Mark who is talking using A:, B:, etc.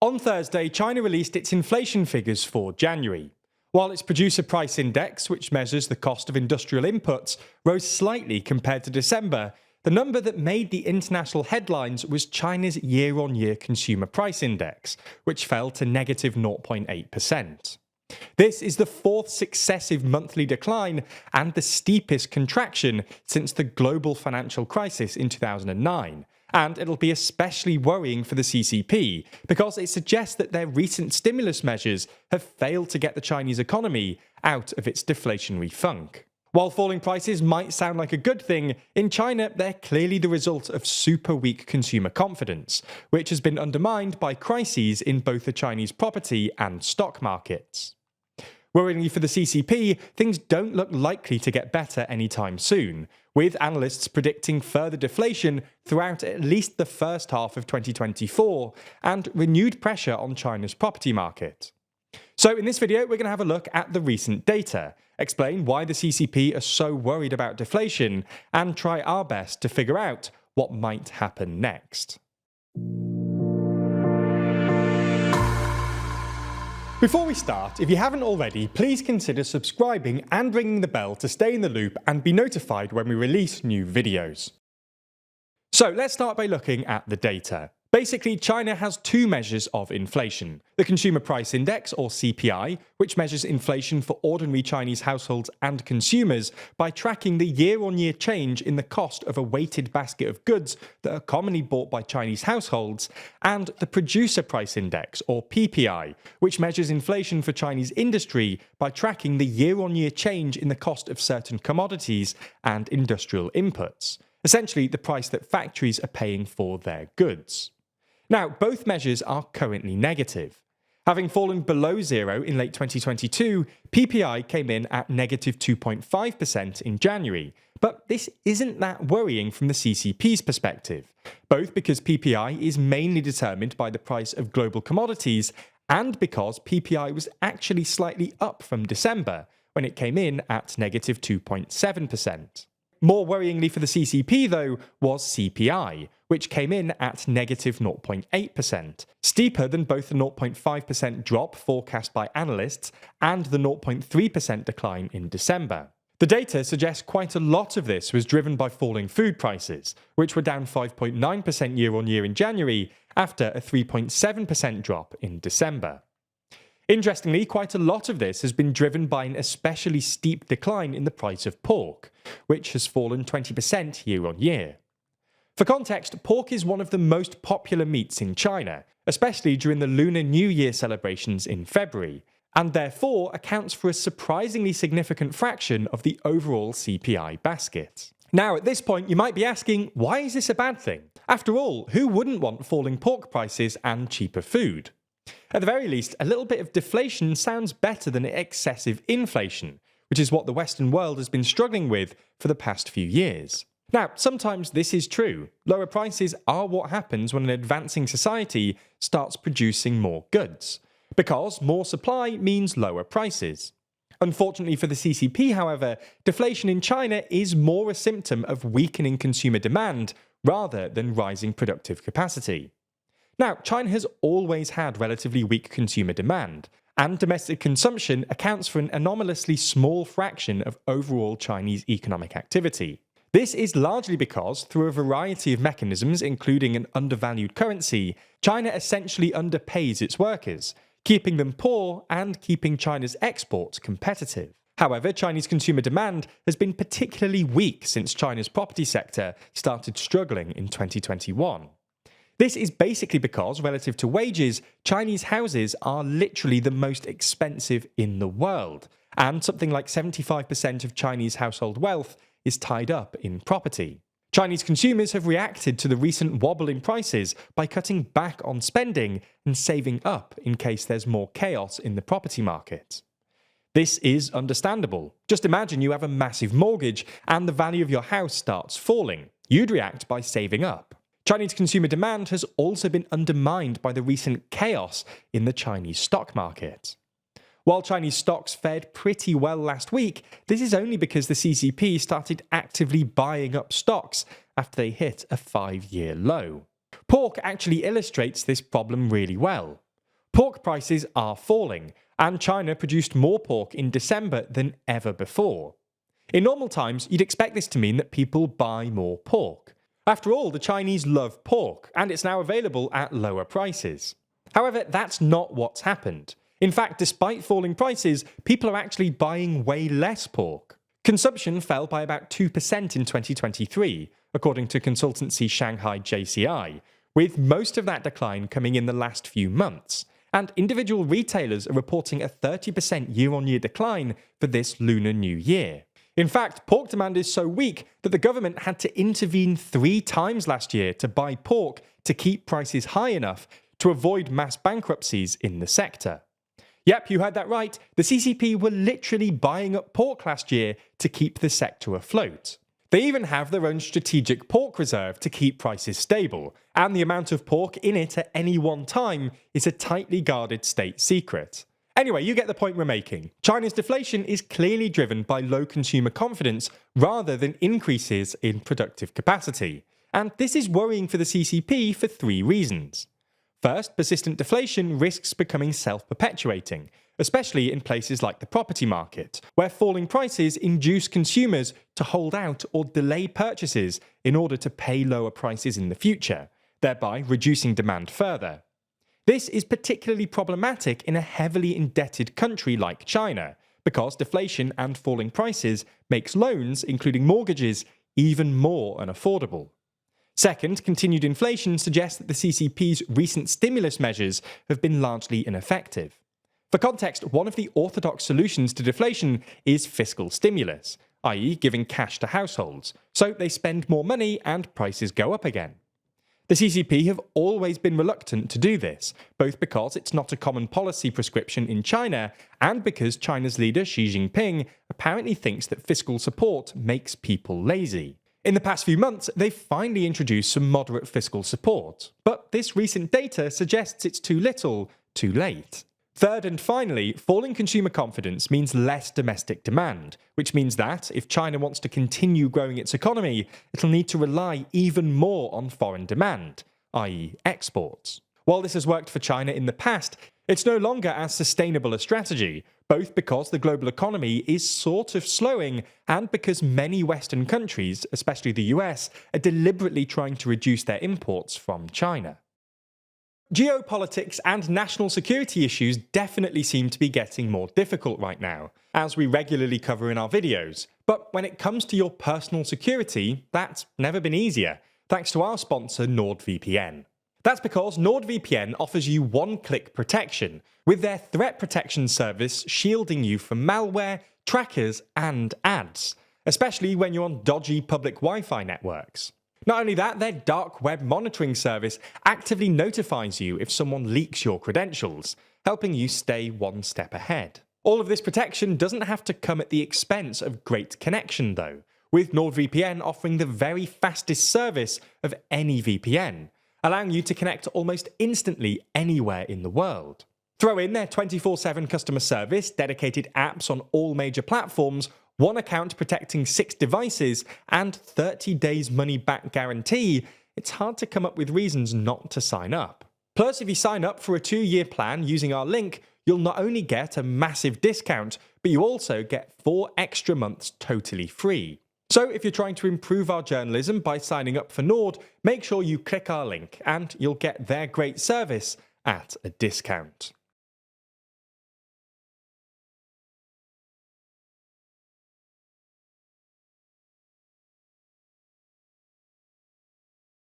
A: On Thursday, China released its inflation figures for January. While its producer price index, which measures the cost of industrial inputs, rose slightly compared to December, the number that made the international headlines was China's year-on-year consumer price index, which fell to negative 0.8%. This is the fourth successive monthly decline and the steepest contraction since the global financial crisis in 2009. And it'll be especially worrying for the CCP because it suggests that their recent stimulus measures have failed to get the Chinese economy out of its deflationary funk. While falling prices might sound like a good thing, in China they're clearly the result of super weak consumer confidence, which has been undermined by crises in both the Chinese property and stock markets. Worryingly for the CCP, things don't look likely to get better anytime soon, with analysts predicting further deflation throughout at least the first half of 2024 and renewed pressure on China's property market. So in this video, we're going to have a look at the recent data, explain why the CCP are so worried about deflation, and try our best to figure out what might happen next. Before we start, if you haven't already, please consider subscribing and ringing the bell to stay in the loop and be notified when we release new videos. So let's start by looking at the data. Basically, China has two measures of inflation. The Consumer Price Index, or CPI, which measures inflation for ordinary Chinese households and consumers by tracking the year-on-year change in the cost of a weighted basket of goods that are commonly bought by Chinese households, and the Producer Price Index, or PPI, which measures inflation for Chinese industry by tracking the year-on-year change in the cost of certain commodities and industrial inputs, essentially the price that factories are paying for their goods. Now, both measures are currently negative. Having fallen below zero in late 2022, PPI came in at negative 2.5% in January. But this isn't that worrying from the CCP's perspective, both because PPI is mainly determined by the price of global commodities and because PPI was actually slightly up from December, when it came in at negative 2.7%. More worryingly for the CCP, though, was CPI, which came in at negative 0.8%, steeper than both the 0.5% drop forecast by analysts and the 0.3% decline in December. The data suggests quite a lot of this was driven by falling food prices, which were down 5.9% year-on-year in January after a 3.7% drop in December. Interestingly, quite a lot of this has been driven by an especially steep decline in the price of pork, which has fallen 20% year-on-year. For context, pork is one of the most popular meats in China, especially during the Lunar New Year celebrations in February, and therefore accounts for a surprisingly significant fraction of the overall CPI basket. Now, at this point, you might be asking, why is this a bad thing? After all, who wouldn't want falling pork prices and cheaper food? At the very least, a little bit of deflation sounds better than excessive inflation, which is what the Western world has been struggling with for the past few years. Now, sometimes this is true. Lower prices are what happens when an advancing society starts producing more goods, because more supply means lower prices. Unfortunately for the CCP, however, deflation in China is more a symptom of weakening consumer demand rather than rising productive capacity. Now, China has always had relatively weak consumer demand, and domestic consumption accounts for an anomalously small fraction of overall Chinese economic activity. This is largely because, through a variety of mechanisms including an undervalued currency, China essentially underpays its workers, keeping them poor and keeping China's exports competitive. However, Chinese consumer demand has been particularly weak since China's property sector started struggling in 2021. This is basically because, relative to wages, Chinese houses are literally the most expensive in the world, and something like 75% of Chinese household wealth is tied up in property. Chinese consumers have reacted to the recent wobble in prices by cutting back on spending and saving up in case there's more chaos in the property market. This is understandable. Just imagine you have a massive mortgage and the value of your house starts falling. You'd react by saving up. Chinese consumer demand has also been undermined by the recent chaos in the Chinese stock market. While Chinese stocks fared pretty well last week, this is only because the CCP started actively buying up stocks after they hit a 5-year low. Pork actually illustrates this problem really well. Pork prices are falling, and China produced more pork in December than ever before. In normal times, you'd expect this to mean that people buy more pork. After all, the Chinese love pork, and it's now available at lower prices. However, that's not what's happened. In fact, despite falling prices, people are actually buying way less pork. Consumption fell by about 2% in 2023, according to consultancy Shanghai JCI, with most of that decline coming in the last few months. And individual retailers are reporting a 30% year-on-year decline for this Lunar New Year. In fact, pork demand is so weak that the government had to intervene 3 times last year to buy pork to keep prices high enough to avoid mass bankruptcies in the sector. Yep, you heard that right. The CCP were literally buying up pork last year to keep the sector afloat. They even have their own strategic pork reserve to keep prices stable, and the amount of pork in it at any one time is a tightly guarded state secret. Anyway, you get the point we're making. China's deflation is clearly driven by low consumer confidence rather than increases in productive capacity. And this is worrying for the CCP for 3 reasons. First, persistent deflation risks becoming self-perpetuating, especially in places like the property market, where falling prices induce consumers to hold out or delay purchases in order to pay lower prices in the future, thereby reducing demand further. This is particularly problematic in a heavily indebted country like China, because deflation and falling prices makes loans, including mortgages, even more unaffordable. Second, continued inflation suggests that the CCP's recent stimulus measures have been largely ineffective. For context, one of the orthodox solutions to deflation is fiscal stimulus, i.e. giving cash to households, so they spend more money and prices go up again. The CCP have always been reluctant to do this, both because it's not a common policy prescription in China and because China's leader Xi Jinping apparently thinks that fiscal support makes people lazy. In the past few months, they've finally introduced some moderate fiscal support, but this recent data suggests it's too little, too late. Third and finally, falling consumer confidence means less domestic demand, which means that, if China wants to continue growing its economy, it'll need to rely even more on foreign demand, i.e. exports. While this has worked for China in the past, it's no longer as sustainable a strategy, both because the global economy is sort of slowing and because many Western countries, especially the US, are deliberately trying to reduce their imports from China. Geopolitics and national security issues definitely seem to be getting more difficult right now, as we regularly cover in our videos. But when it comes to your personal security, that's never been easier, thanks to our sponsor NordVPN. That's because NordVPN offers you one-click protection, with their threat protection service shielding you from malware, trackers, and ads, especially when you're on dodgy public Wi-Fi networks. Not only that, their dark web monitoring service actively notifies you if someone leaks your credentials, helping you stay one step ahead. All of this protection doesn't have to come at the expense of great connection though, with NordVPN offering the very fastest service of any VPN, allowing you to connect almost instantly anywhere in the world. Throw in their 24/7 customer service, dedicated apps on all major platforms, one account protecting 6 devices, and 30 days money-back guarantee, it's hard to come up with reasons not to sign up. Plus, if you sign up for a 2-year plan using our link, you'll not only get a massive discount, but you also get 4 extra months totally free. So if you're trying to improve our journalism by signing up for Nord, make sure you click our link and you'll get their great service at a discount.